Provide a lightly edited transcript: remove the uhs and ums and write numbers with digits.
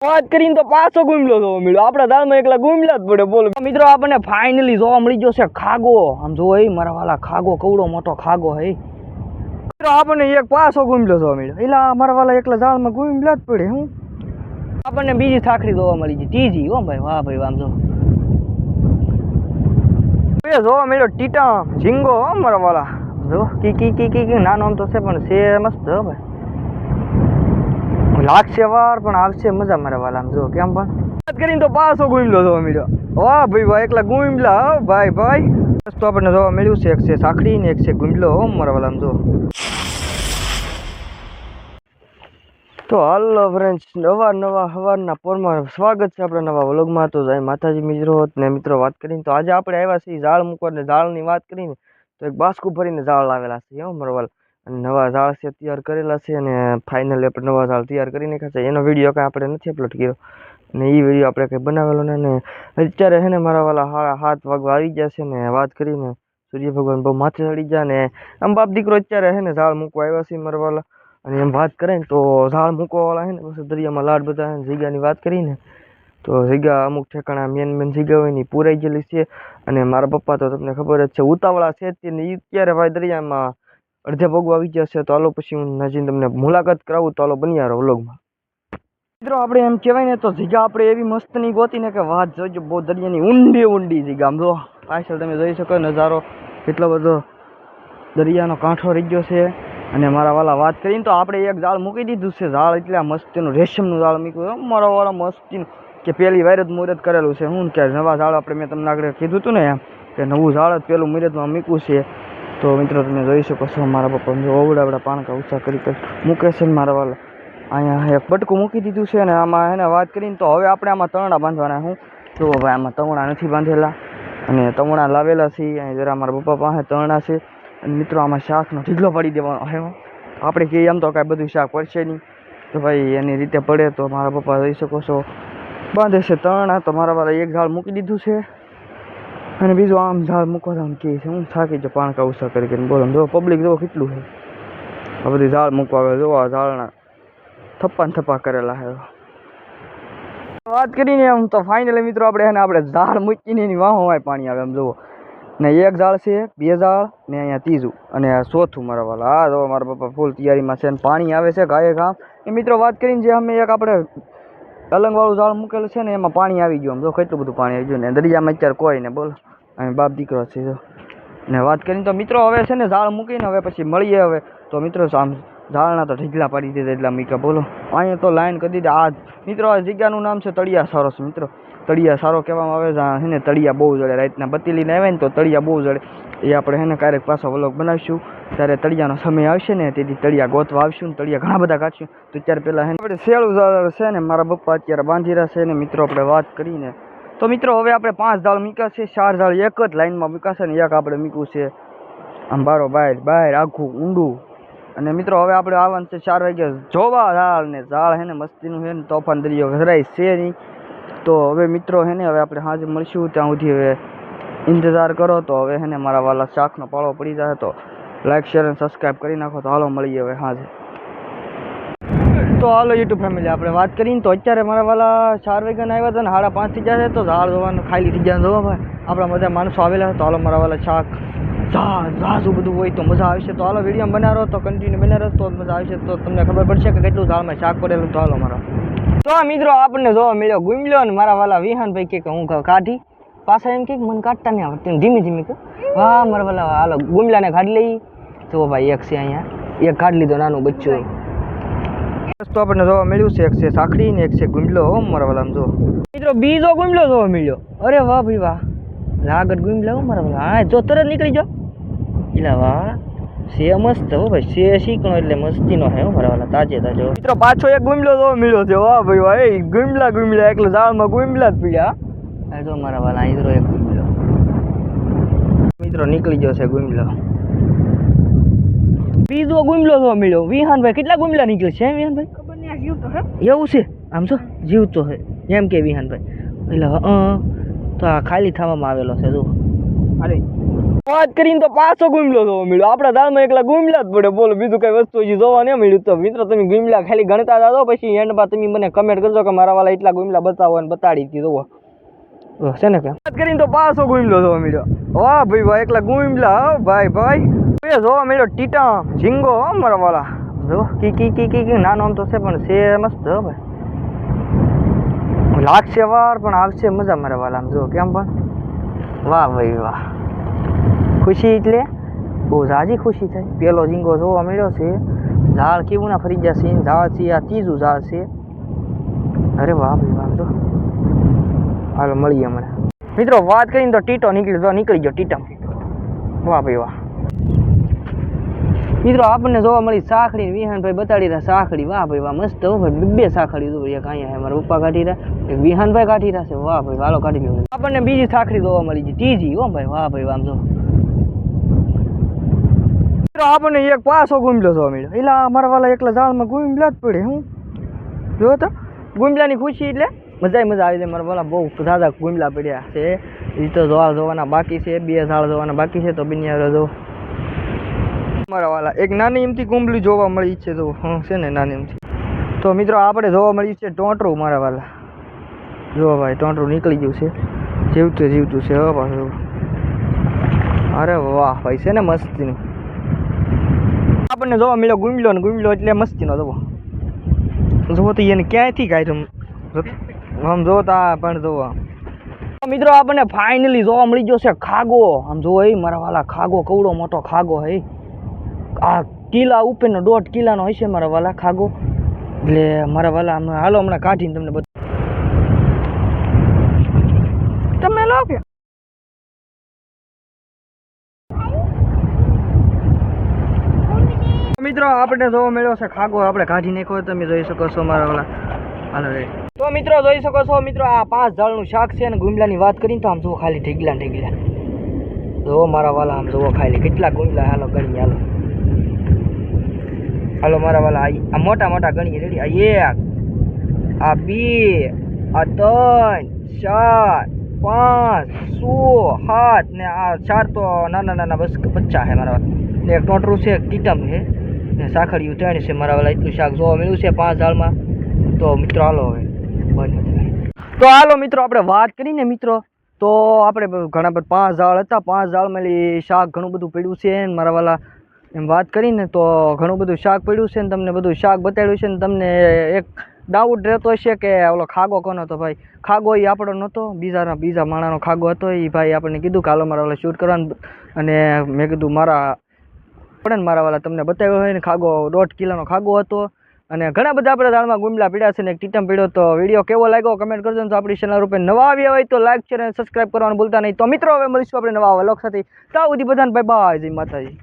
વાત કરીને તો પાછો ગુમલો જોવા મળ્યો. આપણા દાળમાં એકલા ગુમલા જ પડે. બોલો મિત્રો, આપણને ફાઇનલી જોવા મળી ગયો છે ખાગો. આમ જો મારા વાલા ખાગો, કવડો મોટો ખાગો હે મિત્રો. આપણને એક પાછો ગુમલો જોવા મળ્યો. એલા મારા વાલા એકલા દાળમાં ગુમલા જ પડે. હું આપણને બીજી સાખડી જોવા મળી ગઈ, ત્રીજી. હો ભાઈ, વાહ ભાઈ, આમ જો જોવા મળ્યો ટીટા ઝીંગો. હો મારા વાલા, જો કી કી કી કી નાનો આમ તો છે પણ છે મસ્ત. હો ભાઈ, લાગશે વાર પણ આવશે મજા મારા વાલા. આમ જો કેમ પણ વાત કરીને તો પાછો ગુમલો જોવા મળ્યો. વાહ ભાઈ વાહ, એકલા ગુમલા. હો ભાઈ ભાઈ, તો આપણને જોવા મળ્યું છે એક છે સાખડી ને એક છે ગુમલો. હો મારા વાલા, આમ જો. તો હાલો ફ્રેન્ડ્સ, નવા હવારના પોરમાં સ્વાગત છે આપણા નવા વ્લોગમાં. તો જય માતાજી મિત્રો ને મિત્રો, વાત કરીને તો આજે આપણે આવ્યા છીએ ઝાડ મૂકવા. ને ઝાડની વાત કરીને તો એક બાસ્કું ભરીને ઝાડ લાવેલા છે. હો મારા વાલા, અને નવા ઝાડ છે તૈયાર કરેલા છે. અને ફાઇનલી આપણે નવા ઝાડ તૈયાર કરી નાખ્યા છે. એનો વિડીયો કાંઈ આપણે નથી અપલોડ કર્યો ને એ વિડીયો આપણે કંઈ બનાવેલો ને. અત્યારે છે ને મારા વાલા 7 વાગવા આવી ગયા છે. ને વાત કરીને સૂર્ય ભગવાન બહુ માથે ચડી ગયા. ને આમ બાપ દીકરો અત્યારે છે ને ઝાડ મૂકવા આવ્યા છે મારા વાલા. અને એમ વાત કરે ને તો ઝાડ મૂકવાવાળા છે ને પછી દરિયામાં લાડ બધા જગ્યાની વાત કરીને તો જગ્યા અમુક ઠેકાણા મેન જગ્યા હોય ને પૂરાઈ ગયેલી છે. અને મારા પપ્પા તો તમને ખબર જ છે ઉતાવળા છે જ ને. અત્યારે ભાઈ દરિયામાં અડધે પગવા આવી ગયા છે. તો હાલો પછી હું નજીને તમને મુલાકાત કરાવું. તો હાલો બની યાર વ્લોગમાં. મિત્રો આપણે એમ કહેવાય ને તો જગ્યા આપણે એવી મસ્તની ગોતી ને કે વાત જોઈજો. બહુ દરિયાની ઊંડી જગ્યા. આમ જો પાછળ તમે જોઈ શકો નજારો, એટલો બધો દરિયાનો કાંઠો રહી ગયો છે. અને મારા વાલા વાત કરીને તો આપણે એક ઝાડ મૂકી દીધું છે. ઝાડ એટલે મસ્તીનું રેશમનું ઝાડ મૂક્યું. મારા વાળા મસ્તીનું કે પહેલી વાર જ મુહૂર્ત કરેલું છે. હું કે નવા ઝાડ આપણે મેં તમને આગળ કીધું હતું ને એમ કે નવું ઝાડ જ પહેલું મુહૂર્તમાં મૂક્યું છે. તો મિત્રો તમે જોઈ શકો છો મારા પપ્પા ઓવડા પાણકા ઊંચા કરી મૂકે છે. મારા વાલા અહીંયા એક બટકું મૂકી દીધું છે. અને આમાં એને વાત કરીને તો હવે આપણે આમાં તવણા બાંધવાના. હું જો ભાઈ આમાં તવણા નથી બાંધેલા અને તવણા લાવેલા છે. અહીં જરા મારા પપ્પા પાસે તવણા છે. અને મિત્રો આમાં શાકનો ઢીગલો પાડી દેવાનો. હે આપણે કહીએ એમ તો કાંઈ બધું શાક પડશે નહીં. તો ભાઈ એની રીતે પડે તો મારા પપ્પા જોઈ શકો છો બાંધે છે તવણા. તો મારા વાળા એક ઝાડ મૂકી દીધું છે. અને બીજું આમ ઝાડ મૂકવા આમ કહે છે. હું થાકી જો પાણકા ઉષા કરીને. બોલો જો પબ્લિક જો કેટલું છે. આ બધી ઝાડ મૂકવા આવે. જો આ ઝાડના થપ્પા કરેલા છે. વાત કરીને એમ તો ફાઇનલી મિત્રો આપણે ઝાડ મૂકીને એની વાહોમાં પાણી આવે. આમ જુઓ ને એક ઝાડ છે, 2 ઝાડ ને અહીંયા ત્રીજું અને આ ચોથું મારા વાલા. હા જો મારા પપ્પા ફૂલ તૈયારીમાં છે. ને પાણી આવે છે ગાયે ગામ. એ મિત્રો વાત કરીને જે અમે એક આપણે અલંગવાળું ઝાડ મૂકેલું છે ને એમાં પાણી આવી ગયું. આમ જો કેટલું બધું પાણી આવી ગયું. ને દરિયામાં અત્યારે કોઈ ને બોલો અમે બાપ દીકરો છે. જો ને વાત કરીને તો મિત્રો હવે છે ને ઝાડ મૂકીને હવે પછી મળીએ. હવે તો મિત્રો આમ ઝાડના તો ઢીગલા પાડી દીધા એટલા મીકા. બોલો અહીંયા તો લાઈન કરી દીધી. આ મિત્રો આ જગ્યાનું નામ છે તળિયા સારો છે. મિત્રો તળિયા સારો કહેવામાં આવે છે ને. તળિયા બહુ જડે. રાતના બત્તી લઈને આવે ને તો તળિયા બહુ જડે. એ આપણે છે ને ક્યારેક પાછો વ્લોગ બનાવીશું. ત્યારે તળિયાનો સમય આવશે ને તેથી તળિયા ગોતવા આવશું. ને તળિયા ઘણા બધા કાઢશું. તો ત્યારે પહેલાં આપણે શેળું ઝાડ છે ને મારા પપ્પા અત્યારે બાંધી રહ્યા છે. ને મિત્રો આપણે વાત કરીને તો મિત્રો હવે આપણે 5 ઝાડ મૂક્યા છે. 4 ઝાડ એક જ લાઈનમાં મૂક્યા છે ને એક આપણે મૂક્યું છે આમ બારો બહાર આખું ઊંડું. અને મિત્રો હવે આપણે આવવાનું છે 4 વાગે જોવા ઝાડ. ને ઝાડ હે ને મસ્તીનું છે ને તોફાન દરિયો ઘરાય છે નહીં. તો હવે મિત્રો હે ને હવે આપણે સાંજે મળશું. ત્યાં સુધી હવે ઇંતજાર કરો. તો હવે હે ને મારા વાલા શાકનો પાળો પડી જાય તો લાઈક શેર અને સબસ્ક્રાઈબ કરી નાખો. તો હાલો મળીએ હવે સાંજે. તો હાલો યુટ્યુબ ફેમિલી આપણે વાત કરીને તો અત્યારે મારા વાલા 4 વાગ્યાના આવ્યા હતા ને 5:30 થઈ ગયા છે. તો ઝાડ જોવાનું ખાલી થઈ ગયા જોવા ભાઈ. આપણા બધા માણસો આવેલા તો હાલો મારા વાલા શાક ઝાઝું બધું હોય તો મજા આવશે. તો હાલો વિડીયો બનાવો તો કન્ટિન્યુ બનાવો તો મજા આવશે. તો તમને ખબર પડશે કે કેટલું ઝાડમાં શાક પડેલું. તો હાલો મારા તો મિત્રો આપણને જોવા મળ્યો ગુમલ્યો. ને મારા વાલા વિહાનભાઈ કે હું કાઢી પાછા એમ કે મને કાઢતા નહીં આવડતું. ધીમે કે હા મારા વાલા હાલો ગુમલાને કાઢી લઈ. તો ભાઈ એક છે અહીંયા એક કાઢી લીધો નાનું બચ્ચું. તો આપણને જોવા મળ્યું છે એક છે સાખડી ને એક છે ગુમલો. મારા વાલા જો મિત્રો બીજો ગુમલો જોવા મળ્યો. અરે વાહ ભાઈ વાહ, લાગત ગુમલા મારા વાલા. હા જો તરત નીકળી જાઓ. એલા વાહ છે મસ્ત. હો ભાઈ છે શીકણો એટલે મસ્તીનો હે મારા વાલા. તાજો મિત્રો પાછો એક ગુમલો જોવા મળ્યો છે. વાહ ભાઈ વાહ, એ ગુમલા એટલે ઝાડમાં ગુમલા જ પીડ્યા. આ જો મારા વાલા અહીં એક ગુમલો મિત્રો નીકળી ગયો છે ગુમલો. બીજો ગુમલો જોવા મળ્યો. વિહાનભાઈ કેટલા ગુમલા નીકળે છે વિહાનભાઈ? ખબર નહીં. જીવ તો હે એવું છે. આમ જો જીવ તો હે એમ કે વિહાનભાઈ. એટલે તો આ ખાલી થવામાં આવેલો છે. જો અરે વાત કરીને તો પાછો ગુમલો જોવા મળ્યો. આપણા દાળમાં એકલા ગુમલા જ પડે. બોલો બીજું કઈ વસ્તુ હજી જોવા નહીં મળ્યું. તો મિત્રો તમે ગુમલા ખાલી ગણતા જાઓ, પછી એન્ડમાં તમે મને કમેન્ટ કરજો કે મારા વાળા એટલા ગુમલા બતાવો અને બતાડી હતી જોવો છે ને. કે વાત કરીને તો પાછો ગુમલો જોવા મળ્યો. વાહ ભાઈ વાહ, એકલા ગુમલા હો ભાઈ ભાઈ. જોવા મળ્યો ટીટા ઝીંગો મારા વાળા. જો કી કી કી કી નાનો આમ તો છે પણ છે મસ્ત હો ભાઈ. લાગશે વાર પણ આવશે મજા મારા વાળા. આમ જો કેમ પણ વાહ ભાઈ વાહ. ખુશી એટલે બહુ ઝાઝી ખુશી થઈ. પેલો ઝીંગો જોવા મળ્યો છે. ઝાડ કેવું ના ફરી જશે. ઝાડ છે આ ત્રીજું ઝાડ છે. અરે વાહ ભાઈ વાહ. જો હાલો મળીએ હમણાં મિત્રો. વાત કરીને તો ટીટો નીકળી ગયો ટીટા. વાહ ભાઈ વાહ મિત્રો. આપણને જોવા મળી સાખડી. વિહાનભાઈ બતાડી રહ્યા સાખડી. વાહ ભાઈ વાહ મસ્ત હો ભાઈ. બે સાખડી જો એક અહીંયા મારા પપ્પા કાઢી રહ્યા, એક વિહાનભાઈ કાઢી રહ્યા છે. વાહ ભાઈ વાલો કાઢી લો. આપણને બીજી સાખડી જોવા મળી છે ત્રીજી હો ભાઈ. વાહ ભાઈ વાહ. જો આપણને એક પાછો ગુમલો જોવા મળ્યો. એલા મારા વાલા એકલા ઝાડમાં ગુમલા જ પડે. હું જો તો ગુમલાની ખુશી એટલે મજા આવી જાય. મારા વાલા બહુ દાદા ગુમલા પડ્યા છે. એ તો જોવાના બાકી છે. બે ઝાડ જોવાના બાકી છે. તો બિનિયા જો મારા વાલા એક નાની એમથી ગુમલી જોવા મળી છે. તો છે ને નાની એમથી. તો મિત્રો આપણે જોવા મળ્યું છે ટોંટરું મારા વાલા. જો ભાઈ ટોંટરું નીકળી ગયું છે. જીવતું છે હો પાછું. અરે વાહ ભાઈ છે ને મસ્તીનું. આપણને જોવા મળ્યો ગુમલો ને ગુમલો એટલે મસ્તીનો જોવો તો એને ક્યાંયથી કાઢ્યું આમ જોતા પણ જોવા. મિત્રો આપણને ફાઇનલી જોવા મળી ગયો છે ખાગો. આમ જોવો એ મારા વાલા ખાગો કવડો મોટો ખાગો હે. આ કિલ્લા ઉપરનો 1.5 કિલ્લાનો હશે મારા વાલા ખાગો. એટલે મારા વાલા હાલો હમણાં કાઢીને તમને બતાવું. તમે લો કે મિત્રો આપણે જોવા મળ્યો છે ખાગો. આપણે કાઢી નાખ્યો. તમે જોઈ શકો છો મારા વાલા. હાલો રે. તો મિત્રો જોઈ શકો છો મિત્રો આ 5 ઝાડનું શાક છે. અને ગુમલાની વાત કરીને તો આમ જુઓ ખાલી ઢીગલા જો મારા વાલા. આમ જુઓ ખાલી કેટલા ગુમલા. હાલો ગણી હાલો. હાલો મારા વાલા. આ મોટા ગણી રેડી. આ 1 આ 2 આ 3 4 5 6 7 ને આ 4 તો નાના બસ બચ્ચા છે મારા વાલા. ને એક ટોટરું છે, એક ટીટમ છે ને સાખડિયું 3 છે મારા વાલા. એટલું શાક જોવા મળ્યું છે 5 ઝાડમાં. તો મિત્રો હાલો હવે તો હાલો મિત્રો આપણે વાત કરીને મિત્રો તો આપણે ઘણા બધા 5 ઝાડ હતા. 5 ઝાડમાં શાક ઘણું બધું પડ્યું છે મારા વાલા. એમ વાત કરીને તો ઘણું બધું શાક પડ્યું છે ને તમને બધું શાક બતાડ્યું છે. ને તમને એક ડાઉટ રહેતો હશે કે ઓલો ખાગો કોનો હતો. ભાઈ ખાગો એ આપણો નહોતો, બીજા માણાનો ખાગો હતો. એ ભાઈ આપણને કીધું કે હાલો મારા વાલા શૂટ કરવાનું. અને મેં કીધું મારા વાલા તમને બતાવ્યો હોય ને ખાગો 1.5 કિલોનો ખાગો હતો. અને ઘણા બધા આપણા દાળમાં ગુમલા પીડ્યા છે ને એક ટીટમ પીડ્યો. તો વિડીયો કેવો લાગ્યો કમેન્ટ કરજો. તો આપણી ચેનલ ઉપર નવા આવ્યા હોય તો લાઈક શેર અને સબસ્ક્રાઈબ કરવાનું ભૂલતા નહીં. તો મિત્રો હવે મળીશું આપણે નવા વ્લોગ સાથે. ત્યાં સુધી બધાને બાય બાય. જય માતાજી.